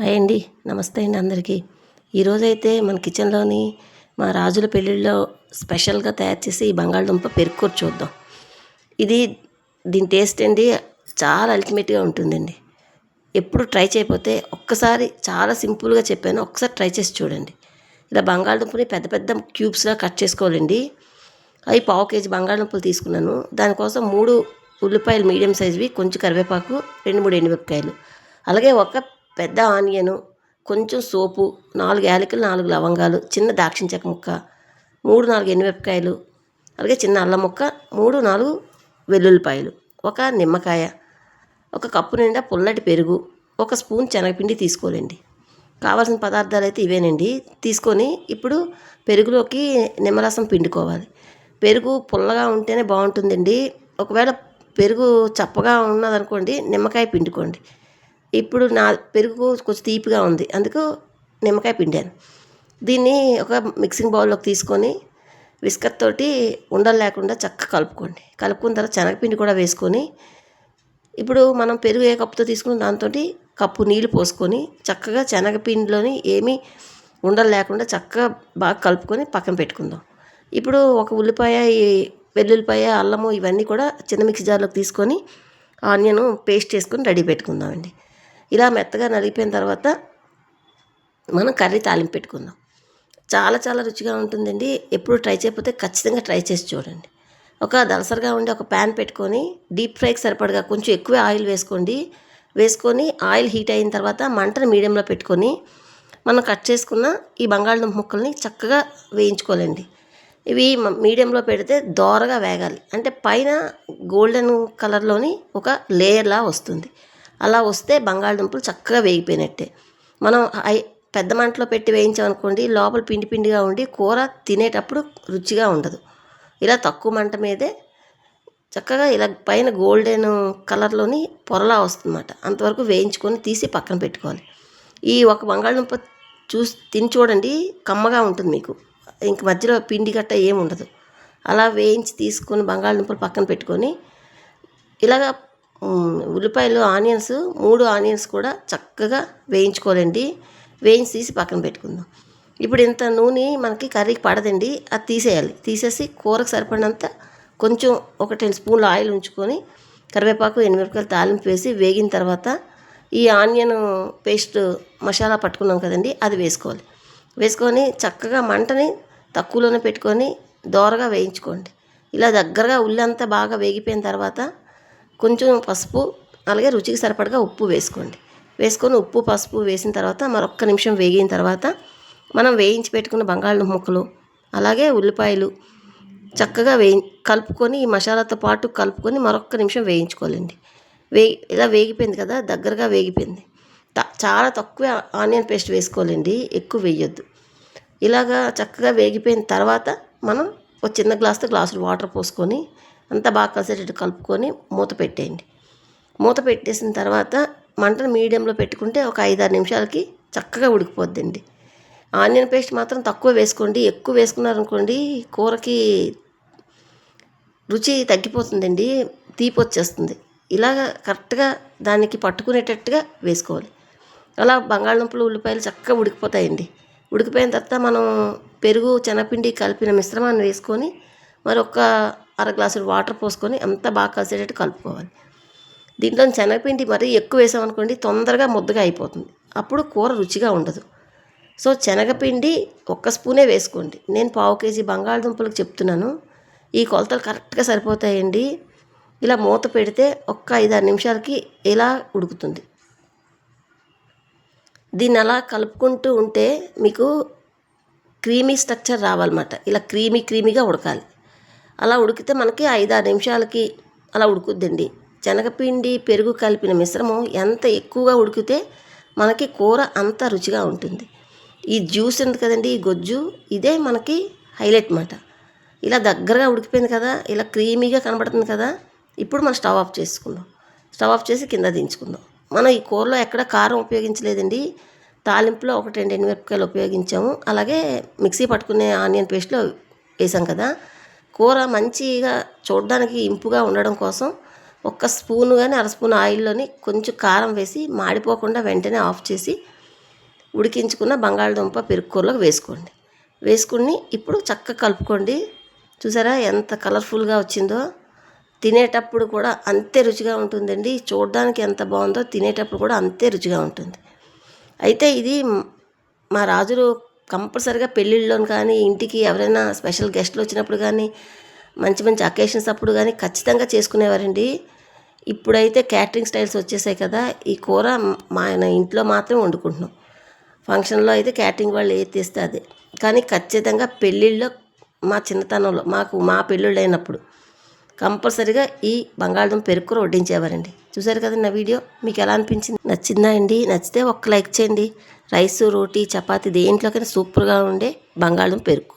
Hi అండి. నమస్తే అండి అందరికీ. ఈరోజైతే మన కిచెన్లోని మా రాజుల పెళ్ళిళ్ళలో స్పెషల్గా తయారు చేసి ఈ బంగాళదుంప పెరుగు చూద్దాం. ఇది దీని టేస్ట్ అండి చాలా అల్టిమేట్గా ఉంటుందండి. ఎప్పుడు ట్రై చేయకపోతే ఒక్కసారి చాలా సింపుల్గా చెప్పాను, ఒకసారి ట్రై చేసి చూడండి. ఇలా బంగాళదుంపని పెద్ద పెద్ద క్యూబ్స్గా కట్ చేసుకోవాలండి. అవి పావు కేజీ బంగాళదుంపలు తీసుకున్నాను. దానికోసం 3 ఉల్లిపాయలు మీడియం సైజువి, కొంచెం కరివేపాకు, 2-3 ఎండుమిరపకాయలు, అలాగే ఒక పెద్ద ఆనియను, కొంచెం సోపు, 4 యాలకులు, 4 లవంగాలు, చిన్న దాక్షిణ చెక్క ముక్క, 3-4 ఎండుమిరపకాయలు, అలాగే చిన్న అల్లం ముక్క, 3-4 వెల్లుల్లిపాయలు, ఒక నిమ్మకాయ, ఒక కప్పు నిండా పుల్లటి పెరుగు, ఒక స్పూన్ శనగపిండి తీసుకోవాలండి. కావాల్సిన పదార్థాలు అయితే ఇవేనండి. తీసుకొని ఇప్పుడు పెరుగులోకి నిమ్మరసం పిండుకోవాలి. పెరుగు పుల్లగా ఉంటేనే బాగుంటుందండి. ఒకవేళ పెరుగు చప్పగా ఉన్నదనుకోండి, నిమ్మకాయ పిండుకోండి. ఇప్పుడు నా పెరుగు కొంచెం తీపిగా ఉంది, అందుకు నిమ్మకాయ పిండాను. దీన్ని ఒక మిక్సింగ్ బౌల్లోకి తీసుకొని విస్కర్ తోటి ఉండలు లేకుండా చక్కగా కలుపుకోండి. కలుపుకున్న తర్వాత శనగపిండి కూడా వేసుకొని, ఇప్పుడు మనం పెరుగు ఏ కప్పుతో తీసుకుని దాంతో కప్పు నీళ్ళు పోసుకొని చక్కగా శనగపిండిలోని ఏమీ ఉండలు లేకుండా చక్కగా బాగా కలుపుకొని పక్కన పెట్టుకుందాం. ఇప్పుడు ఒక ఉల్లిపాయ, వెల్లుల్లిపాయ, అల్లము ఇవన్నీ కూడా చిన్న మిక్సీ జార్లోకి తీసుకొని ఆనియన్ పేస్ట్ చేసుకొని రెడీ పెట్టుకుందామండి. ఇలా మెత్తగా నలిగిపోయిన తర్వాత మనం కర్రీ తాలింపు పెట్టుకుందాం. చాలా చాలా రుచిగా ఉంటుందండి. ఎప్పుడు ట్రై చేయకపోతే ఖచ్చితంగా ట్రై చేసి చూడండి. ఒక దలసరిగా ఉండి ఒక ప్యాన్ పెట్టుకొని డీప్ ఫ్రైకి సరిపడగా కొంచెం ఎక్కువ ఆయిల్ వేసుకొని ఆయిల్ హీట్ అయిన తర్వాత మంటను మీడియంలో పెట్టుకొని మనం కట్ చేసుకున్న ఈ బంగాళదుంప ముక్కల్ని చక్కగా వేయించుకోవాలండి. ఇవి మీడియంలో పెడితే దోరగా వేగాలి. అంటే పైన గోల్డెన్ కలర్లోని ఒక లేయర్లా వస్తుంది. అలా వస్తే బంగాళదుంపలు చక్కగా వేగిపోయినట్టే. మనం పెద్ద మంటలో పెట్టి వేయించామనుకోండి, లోపల పిండి పిండిగా ఉండి కూర తినేటప్పుడు రుచిగా ఉండదు. ఇలా తక్కువ మంట మీదే చక్కగా ఇలా పైన గోల్డెన్ కలర్లోని పొరలా వస్తుందన్నమాట. అంతవరకు వేయించుకొని తీసి పక్కన పెట్టుకోవాలి. ఈ ఒక బంగాళదుంప తిని చూడండి, కమ్మగా ఉంటుంది మీకు. ఇంక మధ్యలో పిండి గట్ట ఏమి ఉండదు. అలా వేయించి తీసుకొని బంగాళదుంపలు పక్కన పెట్టుకొని ఇలాగా ఉల్లిపాయలు, 3 ఆనియన్స్ కూడా చక్కగా వేయించుకోవాలండి. వేయించి తీసి పక్కన పెట్టుకుందాం. ఇప్పుడు ఇంత నూనె మనకి కర్రీకి పడదండి, అది తీసేయాలి. తీసేసి కూరకు సరిపడినంత కొంచెం ఒక 10 స్పూన్ల ఆయిల్ ఉంచుకొని కరివేపాకు, ఎండుమిరపకాయలు తాలింపు వేసి వేగిన తర్వాత ఈ ఆనియన్ పేస్ట్ మసాలా పట్టుకున్నాం కదండి, అది వేసుకోవాలి. వేసుకొని చక్కగా మంటని తక్కువలోనే పెట్టుకొని దోరగా వేయించుకోండి. ఇలా దగ్గరగా ఉల్లి అంతా బాగా వేగిపోయిన తర్వాత కొంచెం పసుపు, అలాగే రుచికి సరిపడగా ఉప్పు వేసుకోండి. వేసుకొని ఉప్పు, పసుపు వేసిన తర్వాత మరొక్క నిమిషం వేగిన తర్వాత మనం వేయించి పెట్టుకున్న బంగాళదుంప ముక్కలు, అలాగే ఉల్లిపాయలు చక్కగా కలుపుకొని ఈ మసాలాతో పాటు కలుపుకొని మరొక్క నిమిషం వేయించుకోవాలండి. ఇలా వేగిపోయింది కదా, దగ్గరగా వేగిపోయింది. చాలా తక్కువ ఆనియన్ పేస్ట్ వేసుకోవాలండి, ఎక్కువ వేయొద్దు. ఇలాగా చక్కగా వేగిపోయిన తర్వాత మనం ఒక చిన్న గ్లాసులు వాటర్ పోసుకొని అంతా బాగా కలిసేటట్టు కలుపుకొని మూత పెట్టేయండి. మూత పెట్టేసిన తర్వాత మంటను మీడియంలో పెట్టుకుంటే ఒక 5-6 నిమిషాలకి చక్కగా ఉడికిపోద్దండి. ఆనియన్ పేస్ట్ మాత్రం తక్కువ వేసుకోండి. ఎక్కువ వేసుకున్నారనుకోండి కూరకి రుచి తగ్గిపోతుందండి, తీపి వచ్చేస్తుంది. ఇలాగ కరెక్ట్గా దానికి పట్టుకునేటట్టుగా వేసుకోవాలి. అలా బంగాళదుంపలు, ఉల్లిపాయలు చక్కగా ఉడికిపోతాయండి. ఉడికిపోయిన తర్వాత మనం పెరుగు, శనగపిండి కలిపిన మిశ్రమాన్ని వేసుకొని మరొక 1/2 గ్లాసులు వాటర్ పోసుకొని అంతా బాగా కలిసేటట్టు కలుపుకోవాలి. దీంట్లో శనగపిండి మరీ ఎక్కువ వేసామనుకోండి తొందరగా ముద్దగా అయిపోతుంది, అప్పుడు కూర రుచిగా ఉండదు. సో శనగపిండి 1 స్పూనే వేసుకోండి. నేను పావు కేజీ బంగాళదుంపలకు చెప్తున్నాను. ఈ కొలతలు కరెక్ట్గా సరిపోతాయండి. ఇలా మూత పెడితే ఒక్క 5-6 నిమిషాలకి ఇలా ఉడుకుతుంది. దీన్ని అలా కలుపుకుంటూ ఉంటే మీకు క్రీమీ స్ట్రక్చర్ రావాలన్నమాట. ఇలా క్రీమీగా ఉడకాలి. అలా ఉడికితే మనకి 5-6 నిమిషాలకి అలా ఉడుకుద్దండి. శనగపిండి, పెరుగు కలిపిన మిశ్రమం ఎంత ఎక్కువగా ఉడికితే మనకి కూర అంత రుచిగా ఉంటుంది. ఈ జ్యూస్ ఉంది కదండి, ఈ గొజ్జు, ఇదే మనకి హైలైట్ మాట. ఇలా దగ్గరగా ఉడికిపోయింది కదా, ఇలా క్రీమీగా కనబడుతుంది కదా, ఇప్పుడు మనం స్టవ్ ఆఫ్ చేసుకుందాం. స్టవ్ ఆఫ్ చేసి కింద దించుకుందాం. మనం ఈ కూరలో ఎక్కడ కారం ఉపయోగించలేదండి. తాలింపులో 1-2 ఎండుమిరపకాయలు ఉపయోగించాము. అలాగే మిక్సీ పట్టుకునే ఆనియన్ పేస్ట్లో వేసాం కదా. కూర మంచిగా చూడడానికి ఇంపుగా ఉండడం కోసం 1 స్పూను కానీ 1/2 స్పూన్ ఆయిల్లోని కొంచెం కారం వేసి మాడిపోకుండా వెంటనే ఆఫ్ చేసి ఉడికించుకున్న బంగాళదుంప పెరుక్కూరలోకి వేసుకోండి. వేసుకుని ఇప్పుడు చక్కగా కలుపుకోండి. చూసారా ఎంత కలర్ఫుల్గా వచ్చిందో. తినేటప్పుడు కూడా అంతే రుచిగా ఉంటుందండి. చూడడానికి ఎంత బాగుందో తినేటప్పుడు కూడా అంతే రుచిగా ఉంటుంది. అయితే ఇది మా రాజులు కంపల్సరిగా పెళ్ళిళ్ళలోని కానీ, ఇంటికి ఎవరైనా స్పెషల్ గెస్ట్లు వచ్చినప్పుడు కానీ, మంచి మంచి అకేషన్స్ అప్పుడు కానీ ఖచ్చితంగా చేసుకునేవారండి. ఇప్పుడైతే క్యాటరింగ్ స్టైల్స్ వచ్చేసాయి కదా, ఈ కూర మా ఇంట్లో మాత్రం వండుకుంటున్నాం. ఫంక్షన్లో అయితే క్యాటరింగ్ వాళ్ళు ఏది తెస్తే అదే. కానీ ఖచ్చితంగా పెళ్ళిళ్ళలో మా చిన్నతనంలో మా పెళ్ళిళ్ళు అయినప్పుడు కంపల్సరీగా ఈ బంగాళదుంప పెరుక్కూర వడ్డించేవారండి. చూసారు కదా నా వీడియో, మీకు ఎలా అనిపించింది? నచ్చిందా అండి? నచ్చితే ఒక్క లైక్ చేయండి. రైసు, రోటీ, చపాతీ దేంట్లోకైనా సూపర్గా ఉండే బంగాళదుంప పెరుక్కూర.